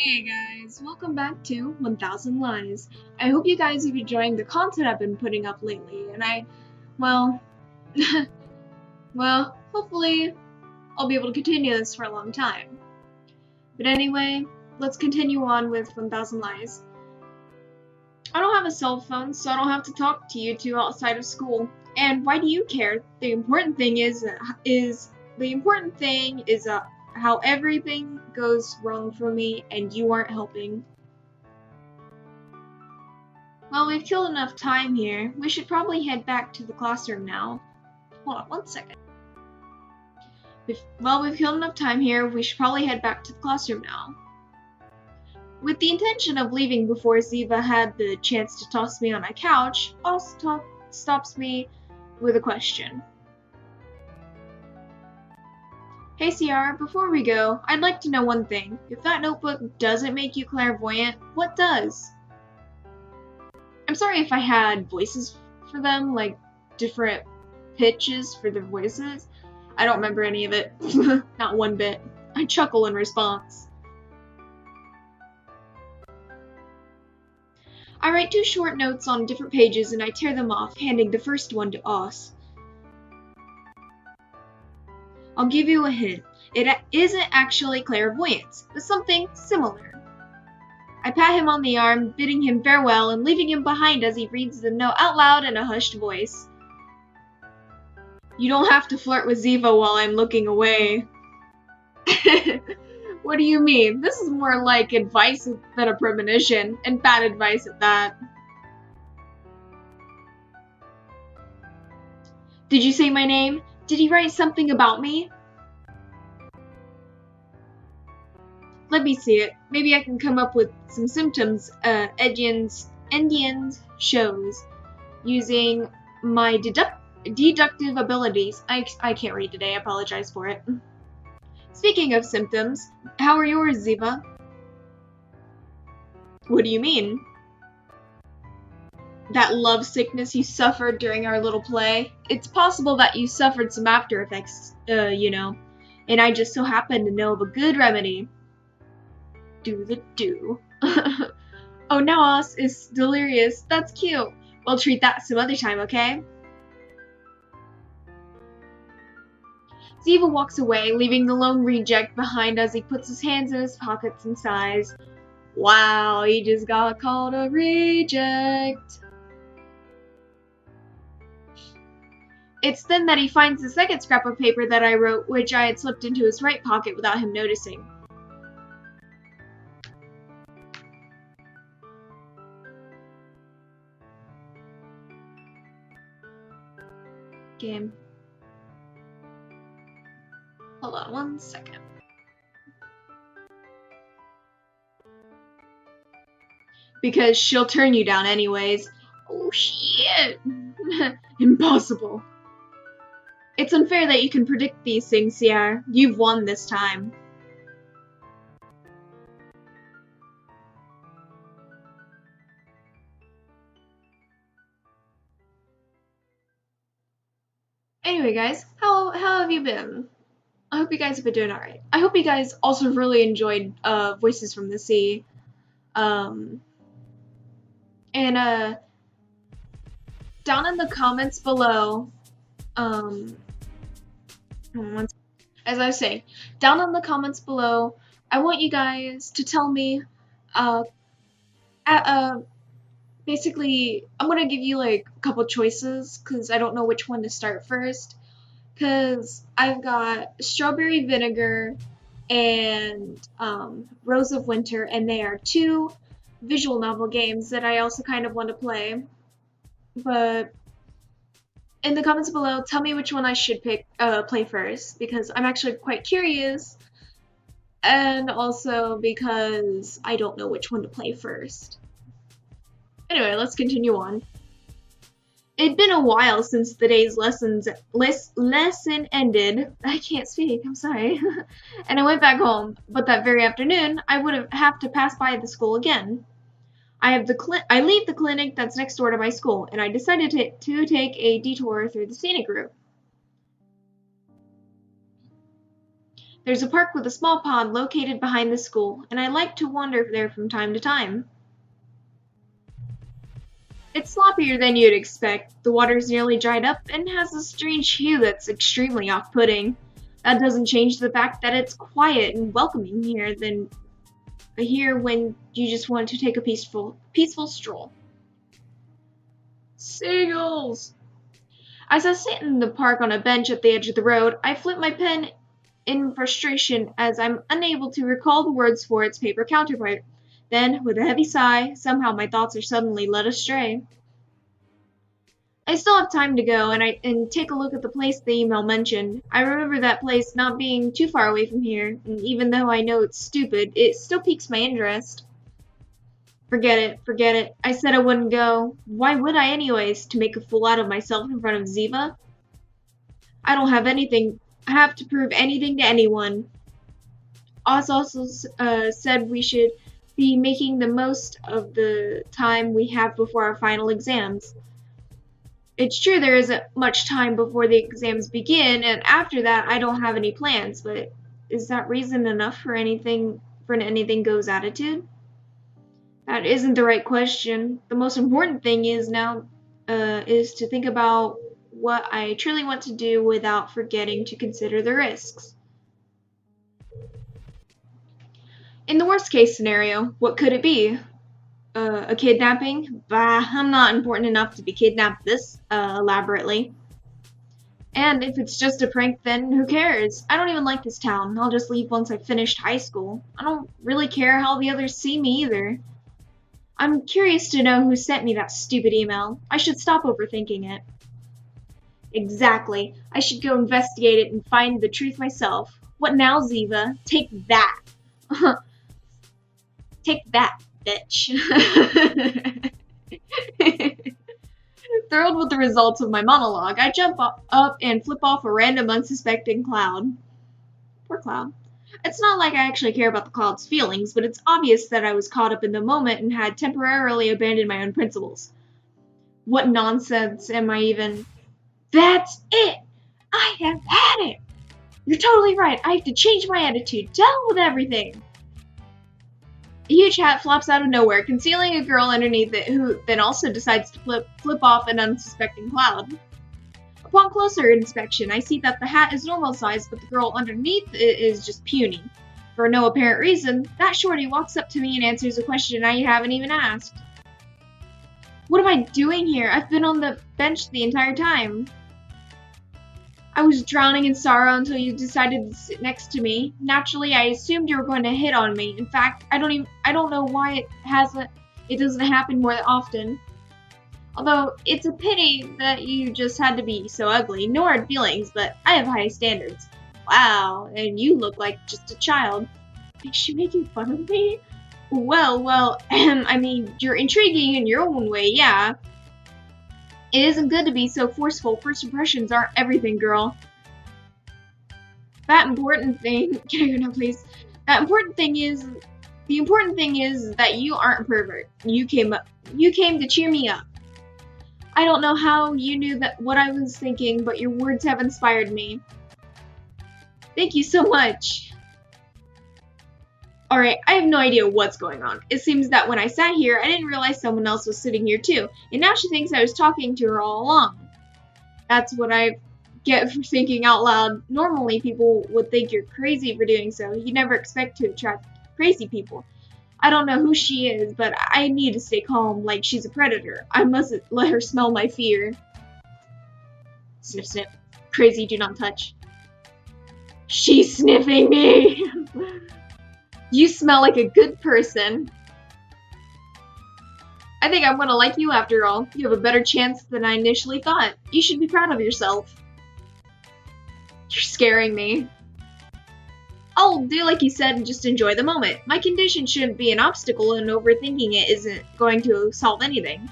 Hey guys, welcome back to 1000 Lies. I hope you guys are enjoying the content I've been putting up lately, and well, hopefully I'll be able to continue this for a long time. But anyway, let's continue on with 1000 Lies. I don't have a cell phone, so I don't have to talk to you two outside of school. And why do you care? The important thing is how everything goes wrong for me and you aren't helping. Well, we've killed enough time here. We should probably head back to the classroom now. Hold on one second. We've killed enough time here. We should probably head back to the classroom now. With the intention of leaving before Ziva had the chance to toss me on my couch, Oz stops me with a question. Hey CR, before we go, I'd like to know one thing. If that notebook doesn't make you clairvoyant, what does? I'm sorry if I had voices for them, like different pitches for their voices. I don't remember any of it. Not one bit. I chuckle in response. I write 2 short notes on different pages and I tear them off, handing the first one to Oz. I'll give you a hint. It isn't actually clairvoyance, but something similar. I pat him on the arm, bidding him farewell and leaving him behind as he reads the note out loud in a hushed voice. You don't have to flirt with Ziva while I'm looking away. What do you mean? This is more like advice than a premonition, and bad advice at that. Did you say my name? Did he write something about me? Let me see it. Maybe I can come up with some symptoms Indians shows using my deductive abilities. I can't read today, I apologize for it. Speaking of symptoms, how are yours, Ziva? What do you mean? That love sickness you suffered during our little play? It's possible that you suffered some after effects, and I just so happen to know of a good remedy. Do the do. Oh, now Oz is delirious. That's cute. We'll treat that some other time, okay? Ziva walks away, leaving the lone reject behind as he puts his hands in his pockets and sighs. Wow, he just got called a reject. It's then that he finds the second scrap of paper that I wrote, which I had slipped into his right pocket without him noticing. Game. Hold on one second. Because she'll turn you down anyways. Oh shit! Impossible. It's unfair that you can predict these things, Sierra. You've won this time. Anyway, guys, how have you been? I hope you guys have been doing alright. I hope you guys also really enjoyed Voices from the Sea. Down in the comments below, as I was saying, down in the comments below, I want you guys to tell me, basically, I'm gonna give you like a couple choices, because I don't know which one to start first. Because I've got Strawberry Vinegar and Rose of Winter, and they are 2 visual novel games that I also kind of want to play. But in the comments below, tell me which one I should play first, because I'm actually quite curious, and also because I don't know which one to play first. Anyway, let's continue on. It'd been a while since the day's lesson ended. I can't speak, I'm sorry. And I went back home, but that very afternoon, I would have to pass by the school again. I leave the clinic that's next door to my school, and I decided to take a detour through the scenic route. There's a park with a small pond located behind the school, and I like to wander there from time to time. It's sloppier than you'd expect. The water's nearly dried up and has a strange hue that's extremely off-putting. That doesn't change the fact that it's quiet and welcoming here when you just want to take a peaceful stroll. Seagulls! As I sit in the park on a bench at the edge of the road, I flip my pen in frustration as I'm unable to recall the words for its paper counterpart. Then, with a heavy sigh, somehow my thoughts are suddenly led astray. I still have time to go and take a look at the place the email mentioned. I remember that place not being too far away from here, and even though I know it's stupid, it still piques my interest. Forget it. I said I wouldn't go. Why would I anyways? To make a fool out of myself in front of Ziva? I don't have to prove anything to anyone. Oz also said we should be making the most of the time we have before our final exams. It's true there isn't much time before the exams begin, and after that I don't have any plans, but is that reason enough for an anything goes attitude? That isn't the right question. The most important thing is to think about what I truly want to do without forgetting to consider the risks. In the worst case scenario, what could it be? A kidnapping? Bah, I'm not important enough to be kidnapped this elaborately. And if it's just a prank, then who cares? I don't even like this town. I'll just leave once I've finished high school. I don't really care how the others see me either. I'm curious to know who sent me that stupid email. I should stop overthinking it. Exactly. I should go investigate it and find the truth myself. What now, Ziva? Take that. Take that, bitch. Thrilled with the results of my monologue, I jump up and flip off a random unsuspecting cloud. Poor Cloud. It's not like I actually care about the Cloud's feelings, but it's obvious that I was caught up in the moment and had temporarily abandoned my own principles. What nonsense am I even... That's it! I have had it! You're totally right. I have to change my attitude. To hell with everything. A huge hat flops out of nowhere, concealing a girl underneath it who then also decides to flip off an unsuspecting Cloud. Upon closer inspection, I see that the hat is normal size, but the girl underneath it is just puny. For no apparent reason, that shorty walks up to me and answers a question I haven't even asked. What am I doing here? I've been on the bench the entire time. I was drowning in sorrow until you decided to sit next to me. Naturally, I assumed you were going to hit on me. In fact, I don't know why it doesn't happen more often. Although, it's a pity that you just had to be so ugly. No hard feelings, but I have high standards. Wow, and you look like just a child. Is she making fun of me? Well, I mean, you're intriguing in your own way, yeah. It isn't good to be so forceful. First impressions aren't everything, girl. Can I go now, please? The important thing is that you aren't a pervert. You came to cheer me up. I don't know how you knew what I was thinking, but your words have inspired me. Thank you so much. Alright, I have no idea what's going on. It seems that when I sat here, I didn't realize someone else was sitting here too, and now she thinks I was talking to her all along. That's what I get for thinking out loud. Normally, people would think you're crazy for doing so. You never expect to attract crazy people. I don't know who she is, but I need to stay calm like she's a predator. I mustn't let her smell my fear. Sniff, sniff. Crazy, do not touch. She's sniffing me! You smell like a good person. I think I'm gonna like you after all. You have a better chance than I initially thought. You should be proud of yourself. You're scaring me. I'll do like you said and just enjoy the moment. My condition shouldn't be an obstacle, and overthinking it isn't going to solve anything.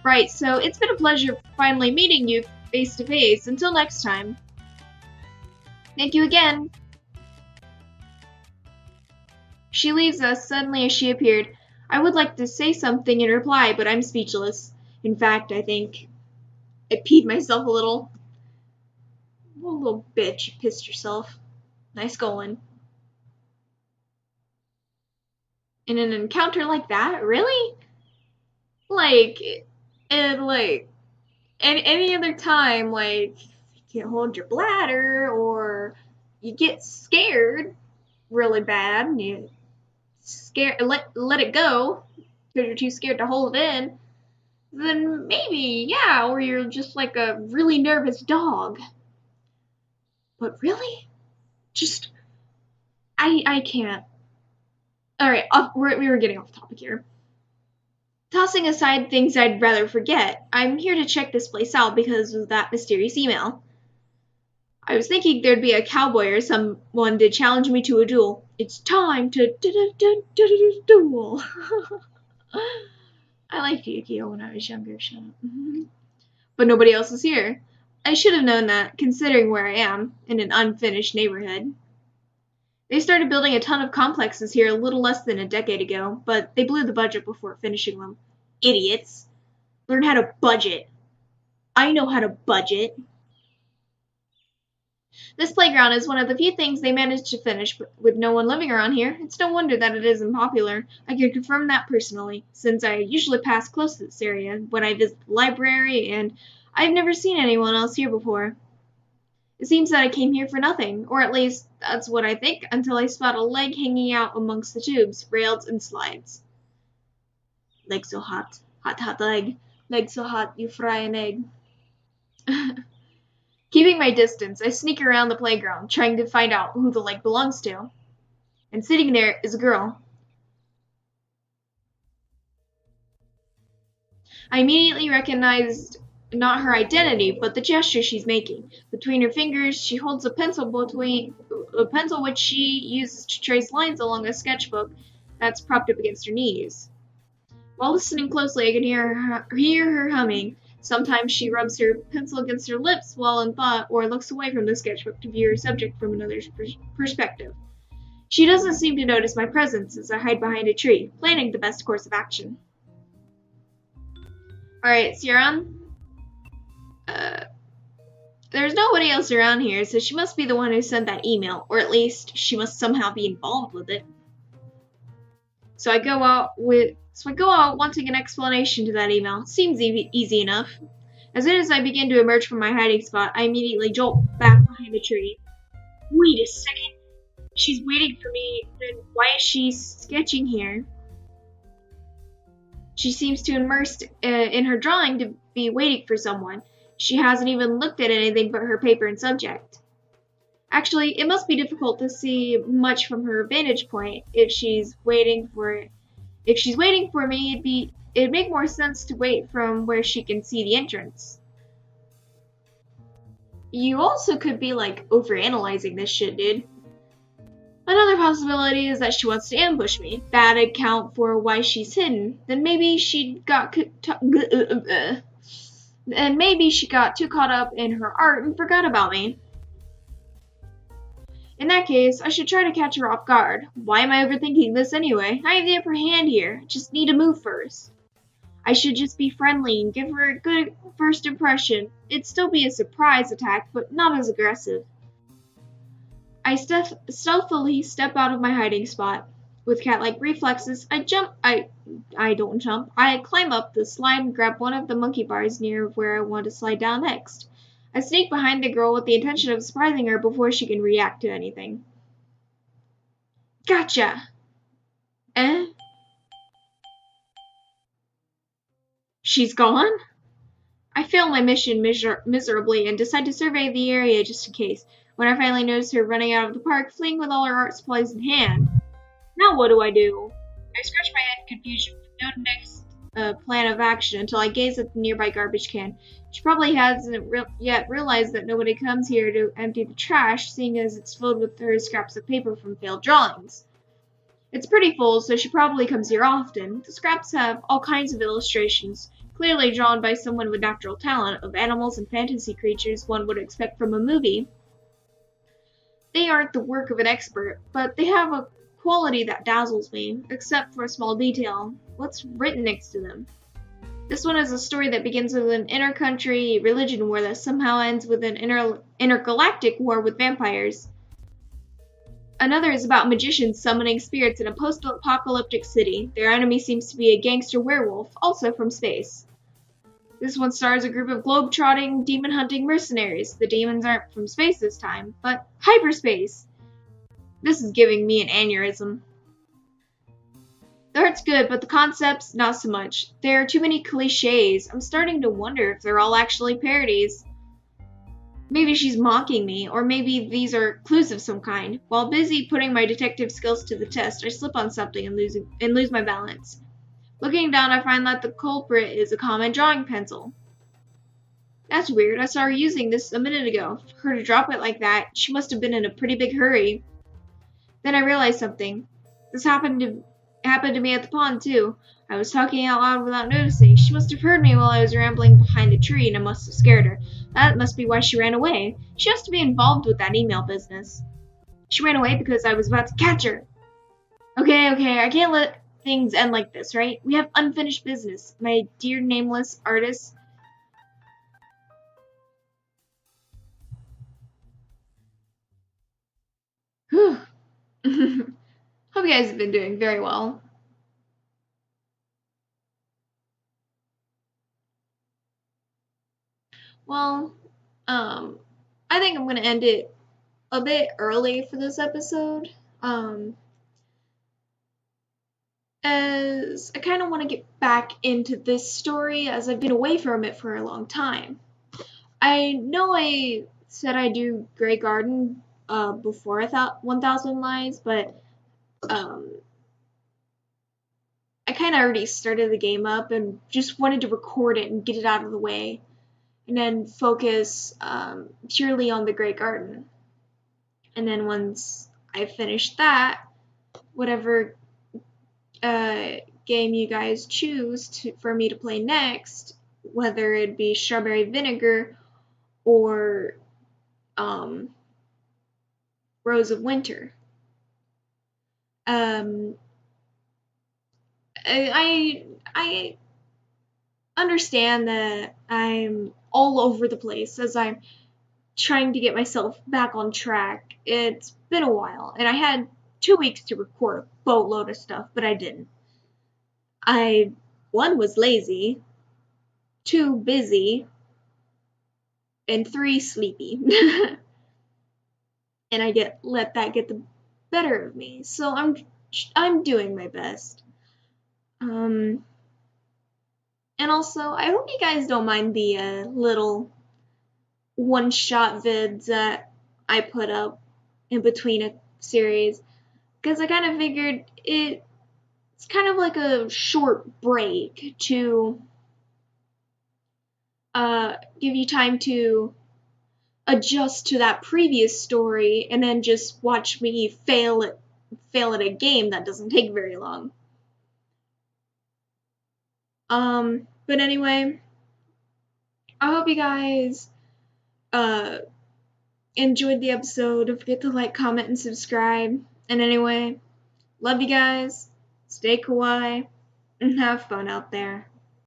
Right, so it's been a pleasure finally meeting you face to face. Until next time. Thank you again. She leaves us suddenly as she appeared. I would like to say something in reply, but I'm speechless. In fact, I think I peed myself a little. What a little bitch, you pissed yourself. Nice going. In an encounter like that, really? Like, and like any other time, like you can't hold your bladder or you get scared really bad and you let it go because you're too scared to hold it in, then maybe, yeah, or you're just like a really nervous dog. But really? Just, I can't. Alright, we were getting off topic here. Tossing aside things I'd rather forget, I'm here to check this place out because of that mysterious email. I was thinking there'd be a cowboy or someone to challenge me to a duel. It's time to duel. I liked Yu-Gi-Oh when I was younger, shut up. But nobody else is here. I should have known that, considering where I am, in an unfinished neighborhood. They started building a ton of complexes here a little less than a decade ago, but they blew the budget before finishing them. Idiots. Learn how to budget. I know how to budget. This playground is one of the few things they managed to finish with no one living around here. It's no wonder that it isn't popular. I can confirm that personally, since I usually pass close to this area when I visit the library, and I've never seen anyone else here before. It seems that I came here for nothing, or at least that's what I think, until I spot a leg hanging out amongst the tubes, rails, and slides. Leg so hot. Hot, hot leg. Leg so hot, you fry an egg. Keeping my distance, I sneak around the playground, trying to find out who the leg belongs to. And sitting there is a girl. I immediately recognized not her identity, but the gesture she's making. Between her fingers, she holds a pencil which she uses to trace lines along a sketchbook that's propped up against her knees. While listening closely, I can hear her humming. Sometimes she rubs her pencil against her lips while in thought, or looks away from the sketchbook to view her subject from another's perspective. She doesn't seem to notice my presence as I hide behind a tree, planning the best course of action. Alright, Sieran. There's nobody else around here, so she must be the one who sent that email, or at least she must somehow be involved with it. So I go out wanting an explanation to that email. Seems easy enough. As soon as I begin to emerge from my hiding spot, I immediately jolt back behind a tree. Wait a second. She's waiting for me, then why is she sketching here? She seems too immersed in her drawing to be waiting for someone. She hasn't even looked at anything but her paper and subject. Actually, it must be difficult to see much from her vantage point. If she's waiting for me, it'd make more sense to wait from where she can see the entrance. You also could be like overanalyzing this shit, dude. Another possibility is that she wants to ambush me. That'd account for why she's hidden. Then maybe she got too caught up in her art and forgot about me. In that case, I should try to catch her off guard. Why am I overthinking this anyway? I have the upper hand here. Just need to move first. I should just be friendly and give her a good first impression. It'd still be a surprise attack, but not as aggressive. I stealthily step out of my hiding spot. With cat-like reflexes, I don't jump. I climb up the slide and grab one of the monkey bars near where I want to slide down next. I sneak behind the girl with the intention of surprising her before she can react to anything. Gotcha! Eh? She's gone? I fail my mission miserably and decide to survey the area just in case. When I finally notice her running out of the park, fleeing with all her art supplies in hand. Now what do? I scratch my head in confusion with no next plan of action until I gaze at the nearby garbage can. She probably hasn't yet realized that nobody comes here to empty the trash, seeing as it's filled with her scraps of paper from failed drawings. It's pretty full, so she probably comes here often. The scraps have all kinds of illustrations, clearly drawn by someone with natural talent, of animals and fantasy creatures one would expect from a movie. They aren't the work of an expert, but they have a quality that dazzles me, except for a small detail. What's written next to them? This one is a story that begins with an inter-country religion war that somehow ends with an intergalactic war with vampires. Another is about magicians summoning spirits in a post-apocalyptic city. Their enemy seems to be a gangster werewolf, also from space. This one stars a group of globe-trotting, demon-hunting mercenaries. The demons aren't from space this time, but hyperspace. This is giving me an aneurysm. The art's good, but the concepts, not so much. There are too many cliches. I'm starting to wonder if they're all actually parodies. Maybe she's mocking me, or maybe these are clues of some kind. While busy putting my detective skills to the test, I slip on something and lose my balance. Looking down, I find that the culprit is a common drawing pencil. That's weird. I saw her using this a minute ago. For her to drop it like that, she must have been in a pretty big hurry. Then I realized something. This happened to me at the pond, too. I was talking out loud without noticing. She must have heard me while I was rambling behind a tree, and I must have scared her. That must be why she ran away. She has to be involved with that email business. She ran away because I was about to catch her. Okay, I can't let things end like this, right? We have unfinished business. My dear nameless artist. Whew. Hope you guys have been doing very well. Well, I think I'm gonna end it a bit early for this episode. As I kind of want to get back into this story as I've been away from it for a long time. I know I said I do Grey Garden before I thought 1000 Lies, but I kind of already started the game up and just wanted to record it and get it out of the way, and then focus purely on the Grey Garden. And then once I finish that, whatever game you guys choose for me to play next, whether it be Strawberry Vinegar or Rose of Winter. I understand that I'm all over the place as I'm trying to get myself back on track. It's been a while, and I had 2 weeks to record a boatload of stuff, but I didn't. One, was lazy, 2, busy, and 3, sleepy. And I let that get the better of me. So I'm doing my best. And also, I hope you guys don't mind the little one-shot vids that I put up in between a series, because I kind of figured it's kind of like a short break to give you time to adjust to that previous story and then just watch me fail at a game that doesn't take very long. But anyway, I hope you guys enjoyed the episode. Don't forget to like, comment, and subscribe. And anyway, love you guys, stay kawaii, and have fun out there.